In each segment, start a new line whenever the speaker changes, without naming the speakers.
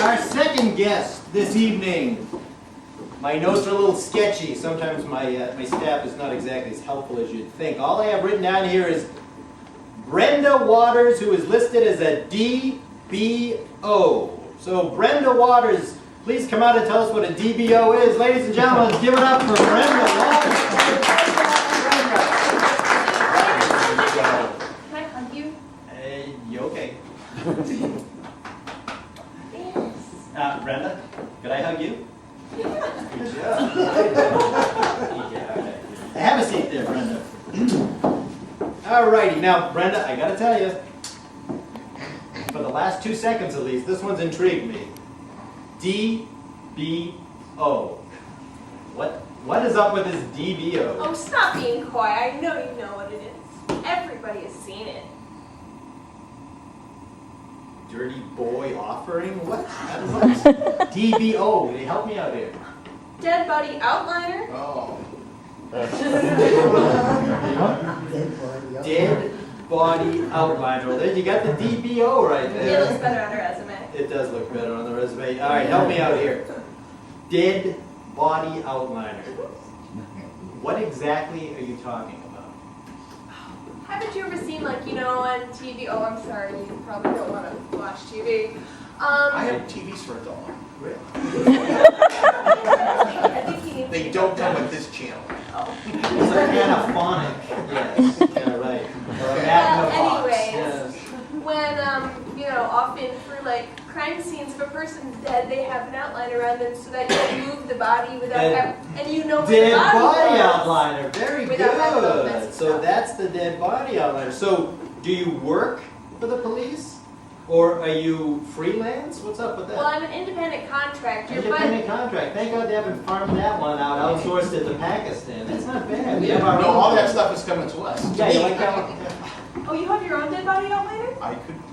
Our second guest this evening. My notes are a little sketchy. Sometimes my staff is not exactly as helpful as you'd think. All I have written down here is Brenda Waters, who is listed as a DBO. So Brenda Waters, please come out and tell us what a DBO is. Ladies and gentlemen, let's give it up for Brenda Waters.
Can I hug you?
You okay?
Thanks.
Brenda, could I hug you?
Yeah.
Good job. Have a seat there, Brenda. Alrighty, now Brenda, I gotta tell you, for the last 2 seconds at least, this one's intrigued me. DBO. What is up with this DBO?
Oh, stop being coy. I know you know what it is. Everybody has seen it.
Dirty boy offering? What? DBO, will you help me out here?
Dead body outliner.
Oh.
Dead body outliner. Well, there you got the DBO right
It
there.
looks better on a resume.
It does look better on the resume. All right, help me out here. Dead body outliner. What exactly are you talking about?
Haven't you ever seen, like, you know, on TV? Oh, I'm sorry, you probably don't want to watch TV.
I have TVs for a dollar.
Really?
I think he needs
They
to
don't
go
come
down.
with this channel.
Oh.
It's like anaphonic. Yes. Yeah, right. Or a
Well,
magnavox.
anyways,
Yes.
when, you know, often for, like, crime scenes, if a person's dead, they have an outline around them so that you can move the body without and you know where the
Dead body
was.
outliner. Very
Without having to mess
good.
it
So
up.
that's the dead body outliner. So do you work for the police? Or are you freelance? What's up with that?
Well, I'm an independent contractor,
Independent contract. Thank God they haven't farmed that one out, outsourced it to Pakistan. That's not bad. We have our
No,
own.
all that stuff is coming to us.
Yeah, you like that one?
but oh, you have your own dead body outliner?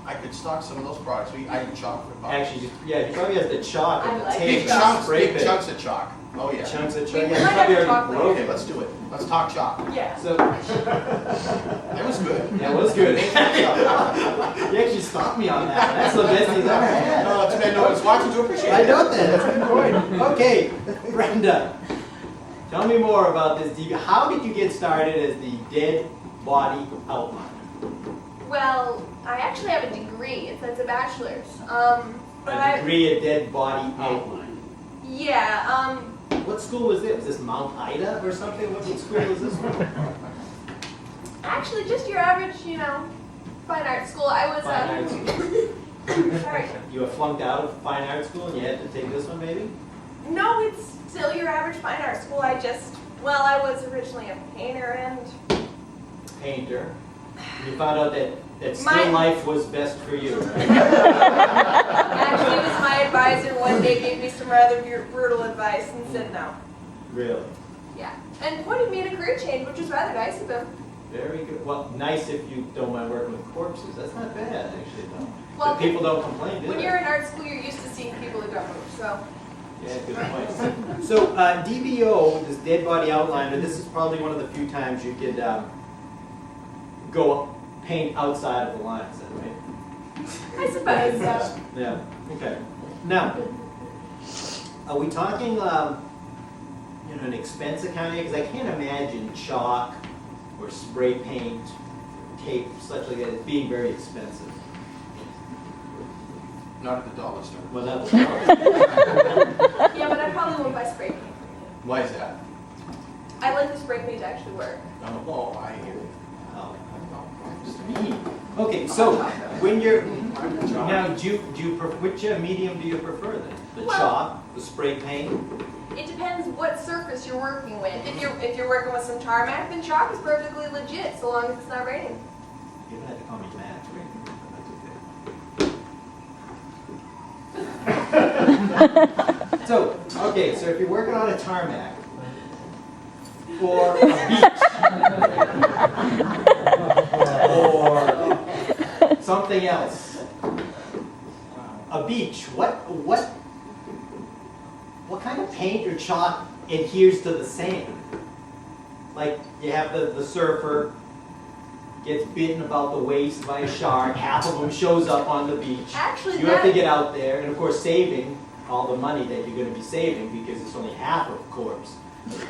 I could stock some of those products. I do chocolate box.
Actually, yeah, he probably has the chalk and
I
the
like
tape.
Big chunks,
spray
big
paint.
chunks of chalk. Oh yeah.
Chunks of
We
chalk.
might
Yeah, he
have
probably
to
already
talk
broke
Okay,
it.
let's do it. Let's talk chalk.
Yeah.
So,
That was good.
that was good. He actually stopped me on that. That's the best he's ever had.
No, it's been no one's watching to appreciate
I
it.
know that. That's good point. Okay, Brenda, tell me more about this DB. How did you get started as the dead body outliner?
Well, I actually have a degree. It's a bachelor's. But
A degree at dead body outline.
Yeah.
What school was this? Was this Mount Ida or something? What school was this one?
Actually, just your average, you know, fine art school. I was.
Fine art school.
Sorry.
You were flunked out of fine art school and you had to take this one, maybe?
No, it's still your average fine art school. I was originally a painter and.
Painter. You found out that still
Mine-
life was best for you.
Actually, was my advisor one day gave me some rather brutal advice and said no.
Really?
Yeah. And pointed me in a career change, which was rather nice of him.
Very good. Well, nice if you don't mind working with corpses. That's not bad, actually, though.
Well,
But people don't complain, do
When
they?
you're in art school, you're used to seeing people who don't move, so.
Yeah, good point. So, DBO, this dead body outliner, this is probably one of the few times you could go paint outside of the lines, then, right?
I suppose so.
Yeah, okay. Now, are we talking, an expense account here? Because I can't imagine chalk or spray paint, tape, such like that as being very expensive.
Not at the dollar store.
Well, that's
Yeah, but I probably won't buy spray paint from you.
Why is that?
I like the spray paint to actually work.
Oh, I hear it.
Okay, so when you're now, which medium do you prefer then? The
Well-
chalk, the spray paint?
It depends what surface you're working with. If you're working with some tarmac, then chalk is perfectly legit, so long as it's not raining.
You don't have to call me Matt, right? So if you're working on a tarmac or a beach or something else, a beach, what kind of paint or chalk adheres to the sand? Like you have the surfer, gets bitten about the waist by a shark, half of them shows up on the beach.
Actually,
You have to get out there, and of course saving all the money that you're going to be saving because it's only half of a corpse.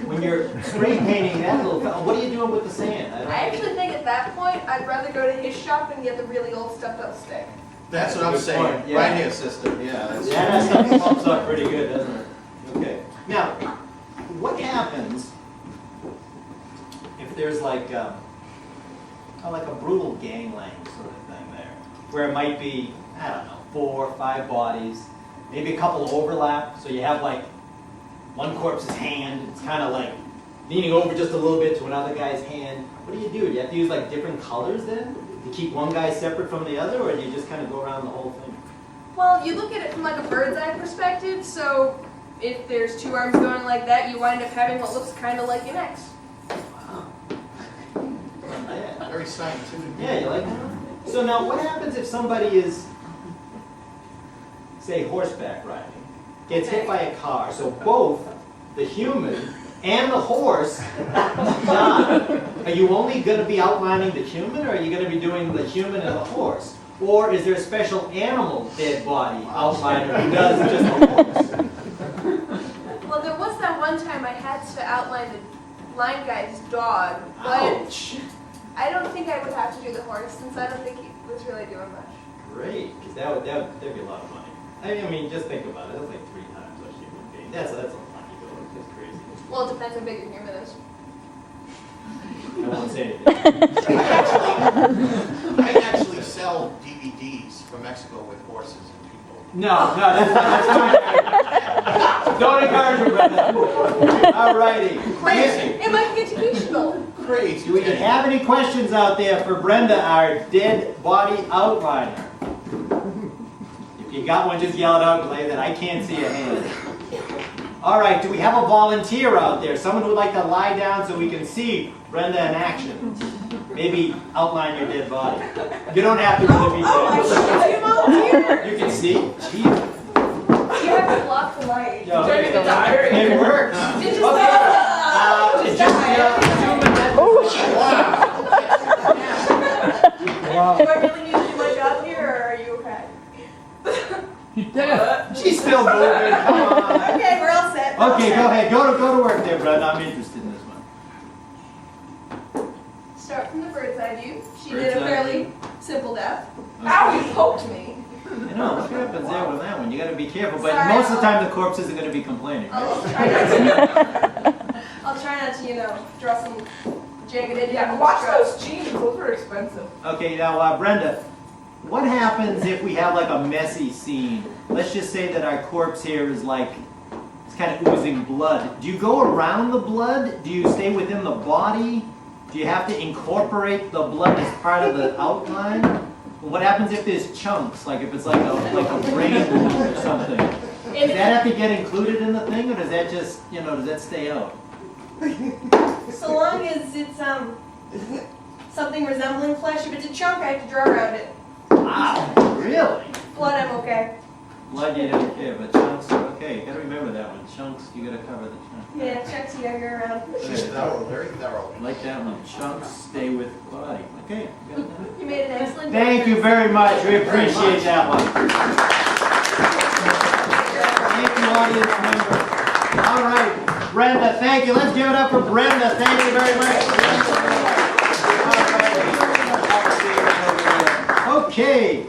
When you're spray painting that little fellow, what are you doing with the sand?
I actually think at that point, I'd rather go to his shop and get the really old stuffed up stick.
That's what I'm
Good
saying,
point, yeah.
right here, sister, yeah. That's
That stuff pumps up pretty good, doesn't it? Okay. Now, what happens if there's like a brutal gangland sort of thing there, where it might be, I don't know, 4 or 5 bodies, maybe a couple overlap, so you have like one corpse's hand, it's kind of like leaning over just a little bit to another guy's hand. What do? Do you have to use like different colors then to keep one guy separate from the other, or do you just kind of go around the whole thing?
Well, you look at it from like a bird's eye perspective, so if there's 2 arms going like that, you wind up having what looks kind of like an X.
Wow. Yeah.
very scientific.
Yeah, you like that? So now what happens if somebody is, say, horseback riding, gets hit by a car, so both the human and the horse die? Are you only going to be outlining the human, or are you going to be doing the human and the horse? Or is there a special animal dead body outliner who does just the horse?
Well, there was that one time I had to outline the blind guy's dog, but
Ouch!
I don't think I would have to do the horse since I don't think he was really doing much.
Great, because that'd be a lot of money. I mean, just think about it. That's like 3 times what she would be. That's a money bill. It's just crazy.
Well, it depends how big your human is.
I won't say anything.
I actually sell DVDs from Mexico with horses and people.
No, that's not. Don't encourage her, Brenda. All righty.
Crazy.
It might be educational.
Crazy.
Do we have any questions out there for Brenda, our dead body outliner? If you got one, just yell it out, Clay, that I can't see a hand. All right, do we have a volunteer out there? Someone who would like to lie down so we can see Brenda in action? Maybe outline your dead body. You don't have to really be dead. You can see? Jeez.
You have to block the light.
Yo,
Turn it diary.
it works.
It just
Okay. Just
Do I really need to do my job here, or are you okay?
She's still moving. Come on.
Okay, we're all set.
Okay, go ahead. Go to work there, Brenda. I'm interested in this one.
Start from the bird's eye view. She
Bird's
did a
eye
fairly
view.
simple death.
Okay.
Ow, he poked me.
I know, what happens there with that one? You gotta be careful, but
Sorry,
most of the time the corpse isn't gonna be complaining. Right?
I'll try not to, draw some jagged edges.
Yeah, watch those jeans. Those are expensive.
Okay, now Brenda, what happens if we have like a messy scene? Let's just say that our corpse here is like, it's kind of oozing blood. Do you go around the blood? Do you stay within the body? Do you have to incorporate the blood as part of the outline? What happens if there's chunks, like if it's like a brain or something? Does that have to get included in the thing, or does that just, does that stay out?
So long as it's something resembling flesh. If it's a chunk, I have to draw around it.
Wow, really?
Blood, I'm okay.
Blood you don't care, but chunks are okay. You gotta remember that one. Chunks, you gotta cover the chunks.
Yeah, chunks you gotta go around.
She's thorough, very thorough.
Like that one. Chunks stay with body. Okay. Got that.
You made an excellent
Thank you very much. We appreciate that one. Thank you, audience members. All right, Brenda, thank you. Let's give it up for Brenda. Thank you very much. All right. Okay.